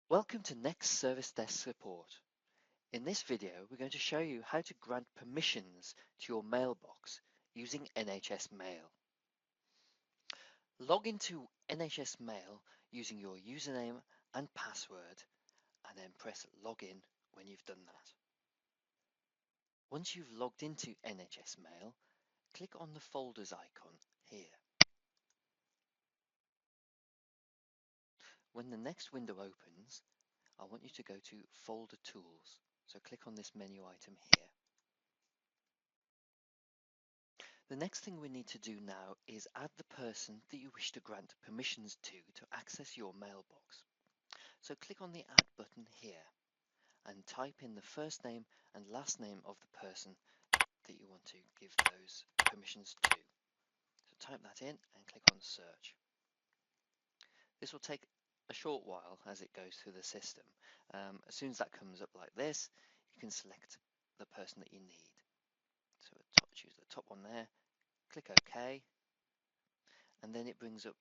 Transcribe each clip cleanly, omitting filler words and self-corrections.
Welcome to Next Service Desk Support. In this video, we're going to show you how to grant permissions to your mailbox using NHS Mail. Log into NHS Mail using your username and password and then press Login when you've done that. Once you've logged into NHS Mail, click on the folders icon here. When the next window opens, I want you to go to Folder Tools. So click on this menu item here. The next thing we need to do now is add the person that you wish to grant permissions to access your mailbox. So click on the Add button here and type in the first name and last name of the person that you want to give those permissions to. So type that in and click on Search. This will take a short while as it goes through the system. As soon as that comes up like this, you can select the person that you need. So choose the top one there, click OK, and then it brings up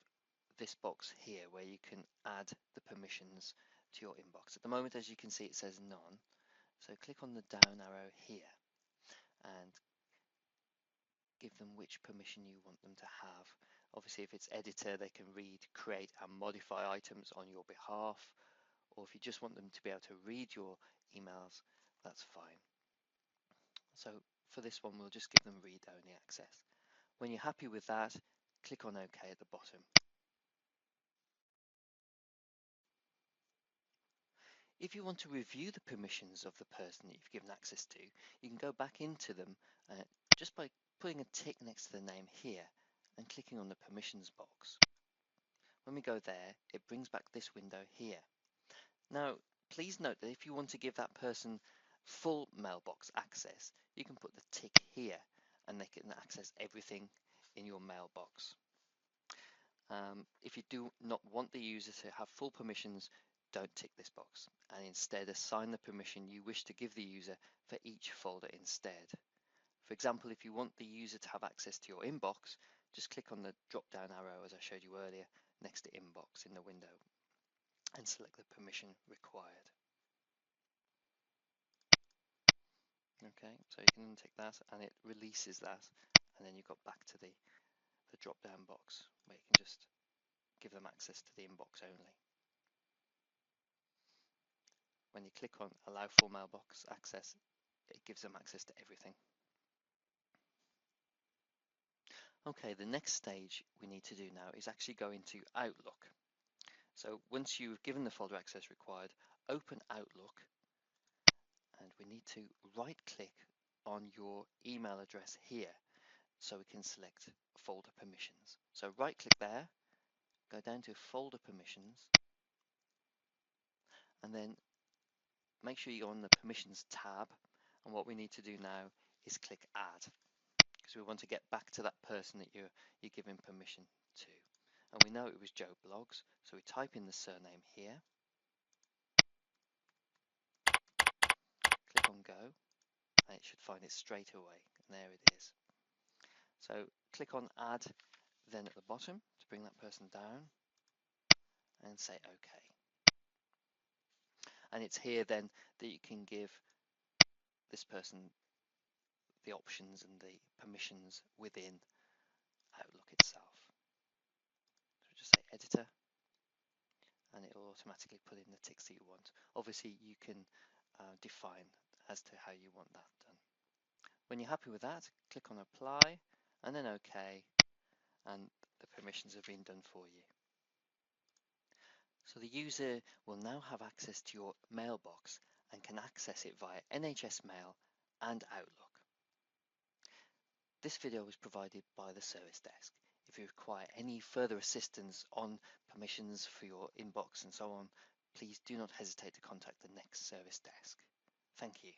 this box here where you can add the permissions to your inbox. At the moment, as you can see, it says none. So click on the down arrow here and give them which permission you want them to have. Obviously, if it's editor, they can read, create and modify items on your behalf. Or if you just want them to be able to read your emails, that's fine. So for this one, we'll just give them read-only access. When you're happy with that, click on OK at the bottom. If you want to review the permissions of the person that you've given access to, you can go back into them just by putting a tick next to the name here and clicking on the permissions box. When we go there, it brings back this window here. Now, please note that if you want to give that person full mailbox access, you can put the tick here and they can access everything in your mailbox. If you do not want the user to have full permissions, don't tick this box and instead assign the permission you wish to give the user for each folder instead. For example, if you want the user to have access to your inbox, just click on the drop down arrow as I showed you earlier next to inbox in the window and select the permission required. Okay, so you can untick that and it releases that, and then you've got back to the drop down box where you can just give them access to the inbox only. When you click on allow full mailbox access, it gives them access to everything. Okay, the next stage we need to do now is actually go into Outlook. So once you've given the folder access required, open Outlook and we need to right click on your email address here so we can select folder permissions. So right click there, go down to folder permissions and then make sure you go on the permissions tab, and what we need to do now is click add because we want to get back to that person that you're giving permission to. And we know it was Joe Blogs, so we type in the surname here, click on go, and it should find it straight away, and there it is. So click on add then at the bottom to bring that person down and say OK. And it's here then that you can give this person the options and the permissions within Outlook itself. So just say editor and it will automatically put in the ticks that you want. Obviously you can define as to how you want that done. When you're happy with that, click on apply and then OK, and the permissions have been done for you. So the user will now have access to your mailbox and can access it via NHS Mail and Outlook. This video was provided by the Service Desk. If you require any further assistance on permissions for your inbox and so on, please do not hesitate to contact the Next Service Desk. Thank you.